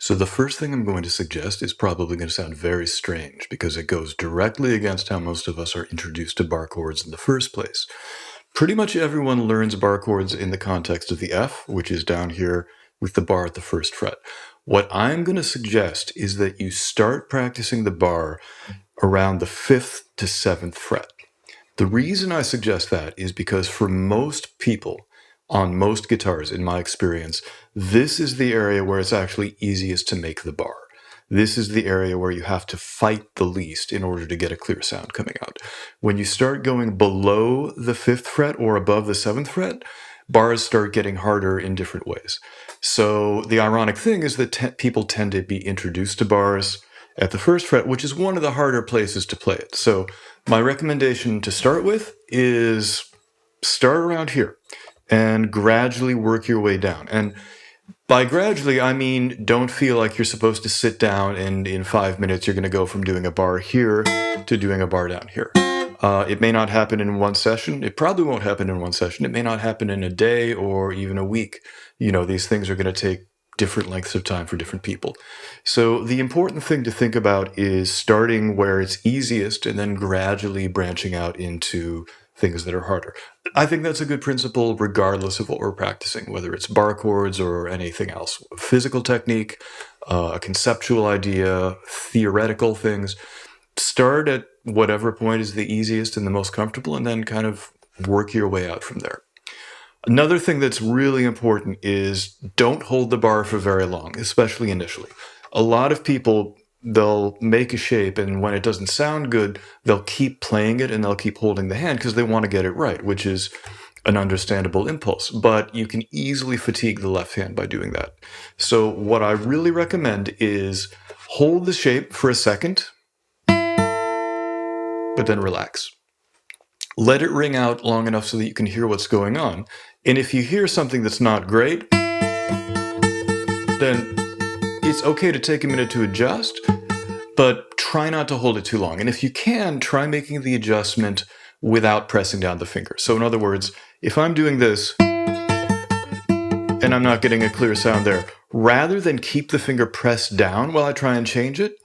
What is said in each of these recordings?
So the first thing I'm going to suggest is probably going to sound very strange because it goes directly against how most of us are introduced to bar chords in the first place. Pretty much everyone learns bar chords in the context of the F, which is down here with the bar at the first fret. What I'm going to suggest is that you start practicing the bar around the 5th to 7th fret. The reason I suggest that is because for most people, on most guitars, in my experience, this is the area where it's actually easiest to make the bar. This is the area where you have to fight the least in order to get a clear sound coming out. When you start going below the 5th fret or above the 7th fret, bars start getting harder in different ways. So the ironic thing is that people tend to be introduced to bars at the 1st fret, which is one of the harder places to play it. So my recommendation to start with is start around here and gradually work your way down. And by gradually, I mean don't feel like you're supposed to sit down and in 5 minutes you're going to go from doing a bar here to doing a bar down here. It may not happen in one session. It probably won't happen in one session. It may not happen in a day or even a week. You know, these things are going to take different lengths of time for different people. So the important thing to think about is starting where it's easiest and then gradually branching out into things that are harder. I think that's a good principle regardless of what we're practicing, whether it's bar chords or anything else. Physical technique, a conceptual idea, theoretical things. Start at whatever point is the easiest and the most comfortable and then kind of work your way out from there. Another thing that's really important is don't hold the bar for very long, especially initially. A lot of people, they'll make a shape and when it doesn't sound good, they'll keep playing it and they'll keep holding the hand because they want to get it right, which is an understandable impulse. But you can easily fatigue the left hand by doing that. So what I really recommend is hold the shape for a second, but then relax. Let it ring out long enough so that you can hear what's going on. And if you hear something that's not great, then it's okay to take a minute to adjust, but try not to hold it too long. And if you can, try making the adjustment without pressing down the finger. So in other words, if I'm doing this and I'm not getting a clear sound there, rather than keep the finger pressed down while I try and change it,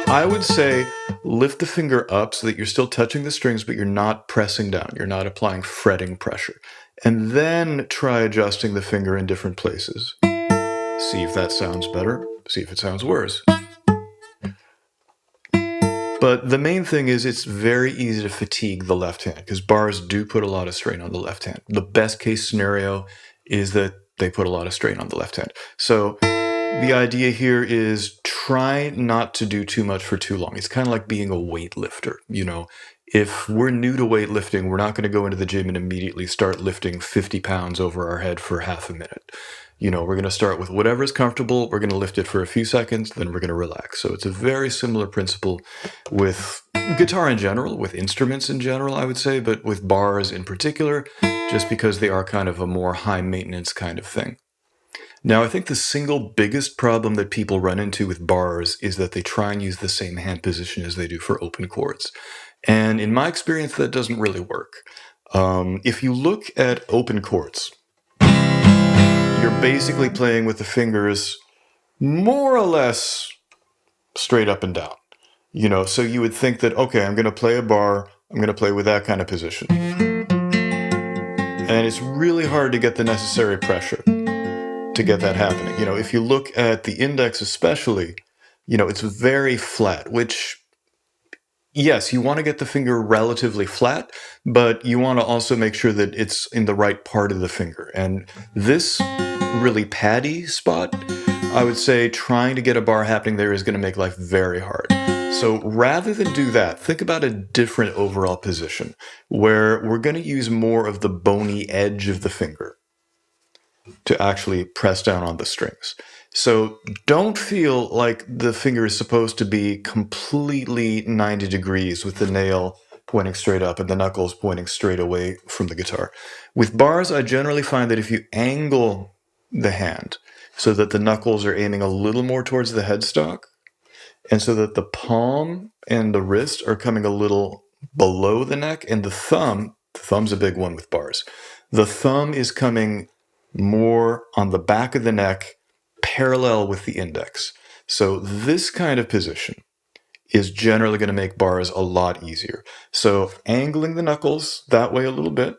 I would say lift the finger up so that you're still touching the strings, but you're not pressing down. You're not applying fretting pressure. And then try adjusting the finger in different places. See if that sounds better. See if it sounds worse. But the main thing is it's very easy to fatigue the left hand because bars do put a lot of strain on the left hand. The best case scenario is that they put a lot of strain on the left hand. So the idea here is try not to do too much for too long. It's kind of like being a weightlifter. You know, if we're new to weightlifting, we're not going to go into the gym and immediately start lifting 50 pounds over our head for half a minute. You know, we're going to start with whatever's comfortable. We're going to lift it for a few seconds, then we're going to relax. So it's a very similar principle with guitar in general, with instruments in general, I would say, but with bars in particular, just because they are kind of a more high maintenance kind of thing. Now, I think the single biggest problem that people run into with bars is that they try and use the same hand position as they do for open chords. And in my experience, that doesn't really work. If you look at open chords, you're basically playing with the fingers more or less straight up and down. You know, so you would think that, okay, I'm going to play a bar, I'm going to play with that kind of position. And it's really hard to get the necessary pressure to get that happening. You know, if you look at the index especially, you know, it's very flat, which, yes, you want to get the finger relatively flat, but you want to also make sure that it's in the right part of the finger. And this really paddy spot, I would say trying to get a bar happening there is going to make life very hard. So rather than do that, think about a different overall position where we're going to use more of the bony edge of the finger to actually press down on the strings. So don't feel like the finger is supposed to be completely 90 degrees with the nail pointing straight up and the knuckles pointing straight away from the guitar. With bars, I generally find that if you angle the hand so that the knuckles are aiming a little more towards the headstock, and so that the palm and the wrist are coming a little below the neck, and the thumb's a big one with bars. The thumb is coming more on the back of the neck, parallel with the index. So this kind of position is generally going to make bars a lot easier. So angling the knuckles that way a little bit,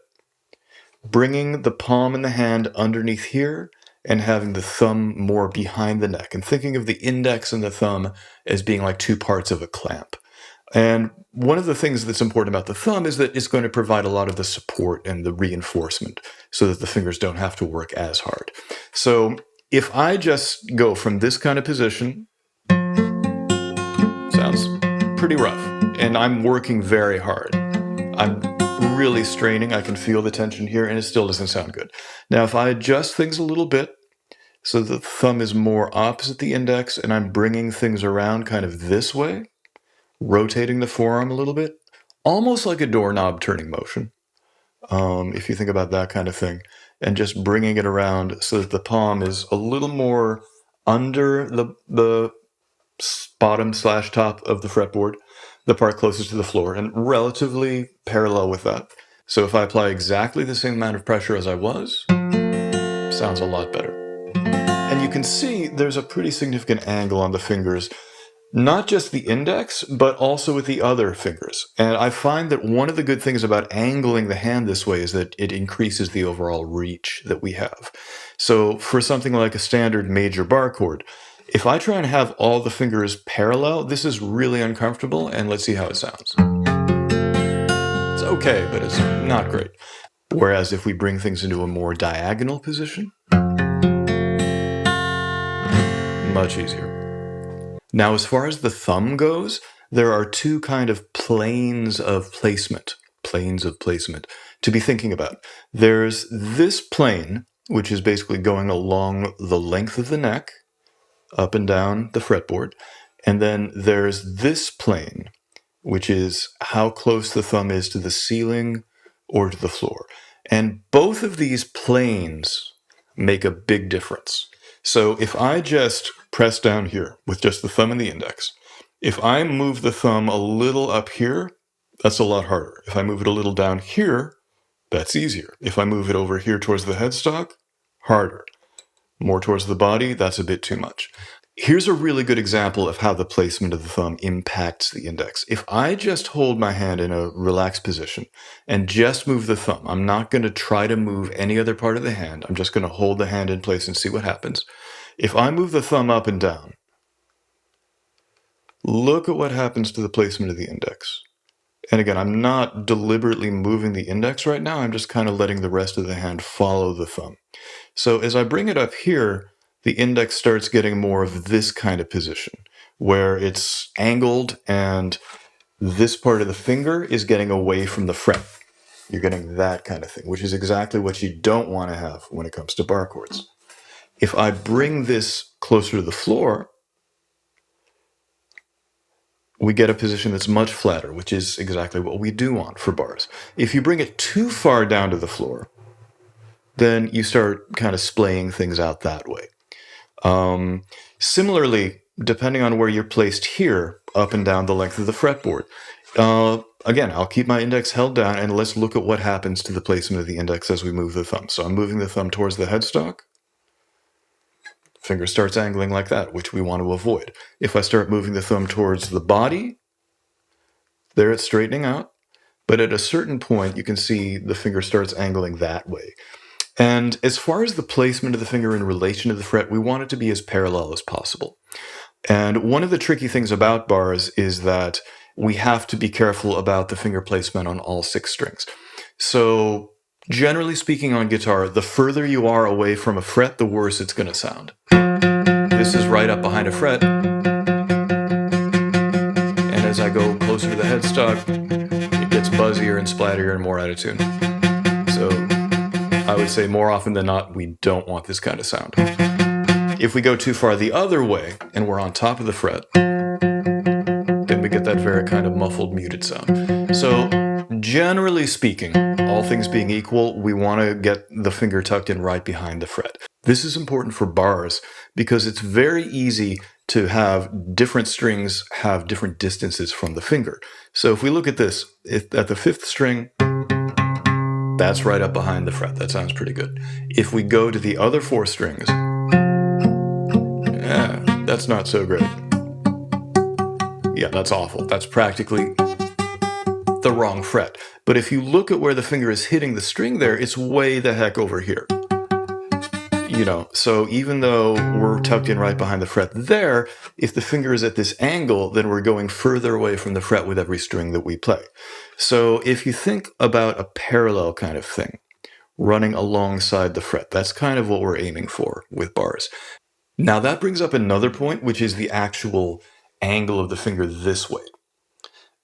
bringing the palm in the hand underneath here, and having the thumb more behind the neck, and thinking of the index and the thumb as being like two parts of a clamp. And one of the things that's important about the thumb is that it's going to provide a lot of the support and the reinforcement so that the fingers don't have to work as hard. So if I just go from this kind of position, sounds pretty rough, and I'm working very hard. I'm really straining, I can feel the tension here, and it still doesn't sound good. Now, if I adjust things a little bit, so the thumb is more opposite the index, and I'm bringing things around kind of this way, rotating the forearm a little bit, almost like a doorknob turning motion, if you think about that kind of thing, and just bringing it around so that the palm is a little more under the bottom/top of the fretboard, the part closest to the floor, and relatively parallel with that. So if I apply exactly the same amount of pressure as I was, sounds a lot better. And you can see there's a pretty significant angle on the fingers, not just the index, but also with the other fingers. And I find that one of the good things about angling the hand this way is that it increases the overall reach that we have. So for something like a standard major bar chord, if I try and have all the fingers parallel, this is really uncomfortable, and let's see how it sounds. It's okay, but it's not great. Whereas if we bring things into a more diagonal position, much easier. Now, as far as the thumb goes, there are two kind of planes of placement to be thinking about. There's this plane, which is basically going along the length of the neck, up and down the fretboard. And then there's this plane, which is how close the thumb is to the ceiling or to the floor. And both of these planes make a big difference. So if I just press down here with just the thumb and the index, if I move the thumb a little up here, that's a lot harder. If I move it a little down here, that's easier. If I move it over here towards the headstock, harder. More towards the body, that's a bit too much. Here's a really good example of how the placement of the thumb impacts the index. If I just hold my hand in a relaxed position and just move the thumb, I'm not going to try to move any other part of the hand. I'm just going to hold the hand in place and see what happens. If I move the thumb up and down, look at what happens to the placement of the index. And again, I'm not deliberately moving the index right now. I'm just kind of letting the rest of the hand follow the thumb. So as I bring it up here, the index starts getting more of this kind of position, where it's angled and this part of the finger is getting away from the fret. You're getting that kind of thing, which is exactly what you don't want to have when it comes to bar chords. If I bring this closer to the floor, we get a position that's much flatter, which is exactly what we do want for bars. If you bring it too far down to the floor, then you start kind of splaying things out that way. Similarly, depending on where you're placed here, up and down the length of the fretboard, again, I'll keep my index held down, and let's look at what happens to the placement of the index as we move the thumb. So I'm moving the thumb towards the headstock. Finger starts angling like that, which we want to avoid. If I start moving the thumb towards the body, there it's straightening out. But at a certain point, you can see the finger starts angling that way. And as far as the placement of the finger in relation to the fret, we want it to be as parallel as possible. And one of the tricky things about bars is that we have to be careful about the finger placement on all 6 strings. So generally speaking on guitar, the further you are away from a fret, the worse it's going to sound. This is right up behind a fret. And as I go closer to the headstock, it gets buzzier and splattier and more out of tune. So I would say more often than not, we don't want this kind of sound. If we go too far the other way and we're on top of the fret, then we get that very kind of muffled, muted sound. So generally speaking, all things being equal, we want to get the finger tucked in right behind the fret. This is important for bars because it's very easy to have different strings have different distances from the finger. So if we look at this, at the 5th string, that's right up behind the fret. That sounds pretty good. If we go to the other 4 strings, That's not so great. Yeah, that's awful. That's practically the wrong fret. But if you look at where the finger is hitting the string there, it's way the heck over here. So even though we're tucked in right behind the fret there, if the finger is at this angle, then we're going further away from the fret with every string that we play. So if you think about a parallel kind of thing, running alongside the fret, that's kind of what we're aiming for with bars. Now that brings up another point, which is the actual angle of the finger this way.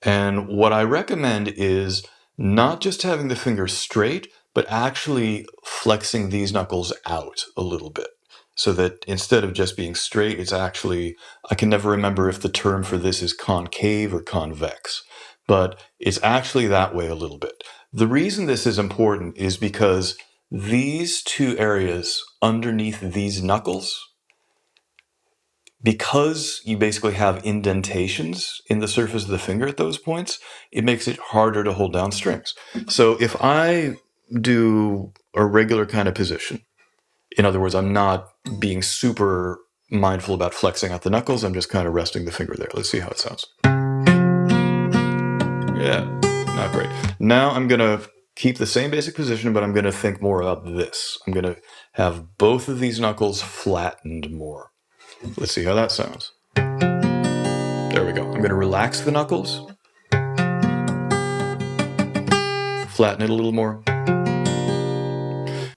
And what I recommend is not just having the finger straight, but actually flexing these knuckles out a little bit. So that instead of just being straight, it's actually, I can never remember if the term for this is concave or convex, but it's actually that way a little bit. The reason this is important is because these two areas underneath these knuckles, because you basically have indentations in the surface of the finger at those points, it makes it harder to hold down strings. So if I do a regular kind of position, in other words, I'm not being super mindful about flexing out the knuckles, I'm just kind of resting the finger there. Let's see how it sounds. Yeah, not great. Now I'm going to keep the same basic position, but I'm going to think more about this. I'm going to have both of these knuckles flattened more. Let's see how that sounds. There we go. I'm going to relax the knuckles, flatten it a little more.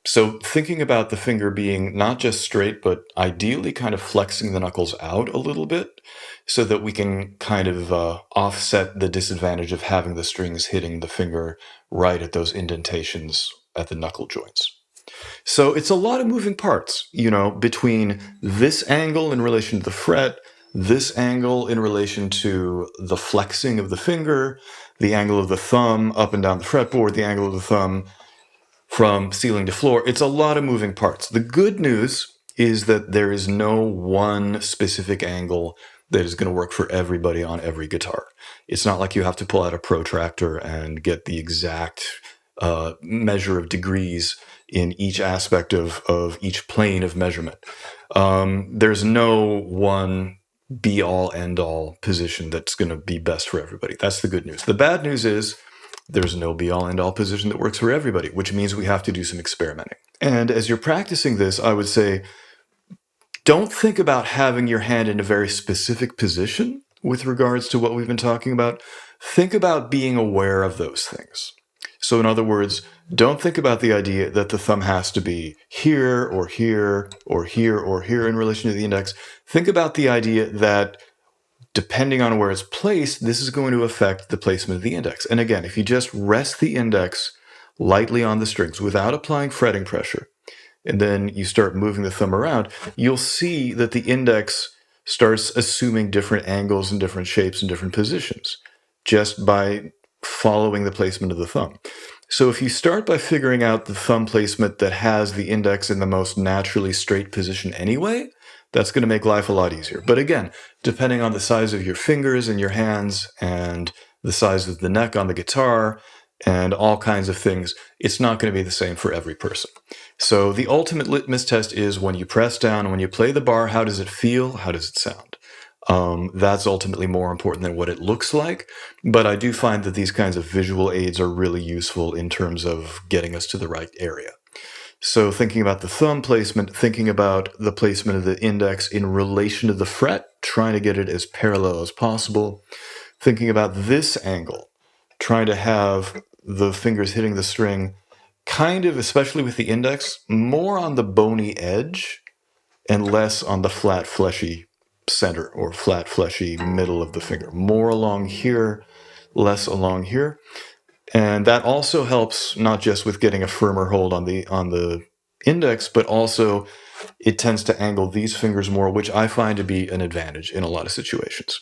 So thinking about the finger being not just straight, but ideally kind of flexing the knuckles out a little bit so that we can kind of offset the disadvantage of having the strings hitting the finger right at those indentations at the knuckle joints. So it's a lot of moving parts, between this angle in relation to the fret, this angle in relation to the flexing of the finger, the angle of the thumb up and down the fretboard, the angle of the thumb from ceiling to floor. It's a lot of moving parts. The good news is that there is no one specific angle that is going to work for everybody on every guitar. It's not like you have to pull out a protractor and get the exact measure of degrees in each aspect of each plane of measurement. There's no one be-all, end-all position that's going to be best for everybody. That's the good news. The bad news is there's no be-all, end-all position that works for everybody, which means we have to do some experimenting. And as you're practicing this, I would say, don't think about having your hand in a very specific position with regards to what we've been talking about. Think about being aware of those things. So in other words, don't think about the idea that the thumb has to be here or here or here or here in relation to the index. Think about the idea that depending on where it's placed, this is going to affect the placement of the index. And again, if you just rest the index lightly on the strings without applying fretting pressure, and then you start moving the thumb around, you'll see that the index starts assuming different angles and different shapes and different positions just by following the placement of the thumb. So if you start by figuring out the thumb placement that has the index in the most naturally straight position anyway, that's going to make life a lot easier. But again, depending on the size of your fingers and your hands and the size of the neck on the guitar and all kinds of things, it's not going to be the same for every person. So the ultimate litmus test is when you press down, when you play the bar, how does it feel? How does it sound? That's ultimately more important than what it looks like. But I do find that these kinds of visual aids are really useful in terms of getting us to the right area. So thinking about the thumb placement, thinking about the placement of the index in relation to the fret, trying to get it as parallel as possible. Thinking about this angle, trying to have the fingers hitting the string kind of, especially with the index, more on the bony edge and less on the flat, fleshy center or flat, fleshy middle of the finger. More along here, less along here. And that also helps not just with getting a firmer hold on the index, but also it tends to angle these fingers more, which I find to be an advantage in a lot of situations.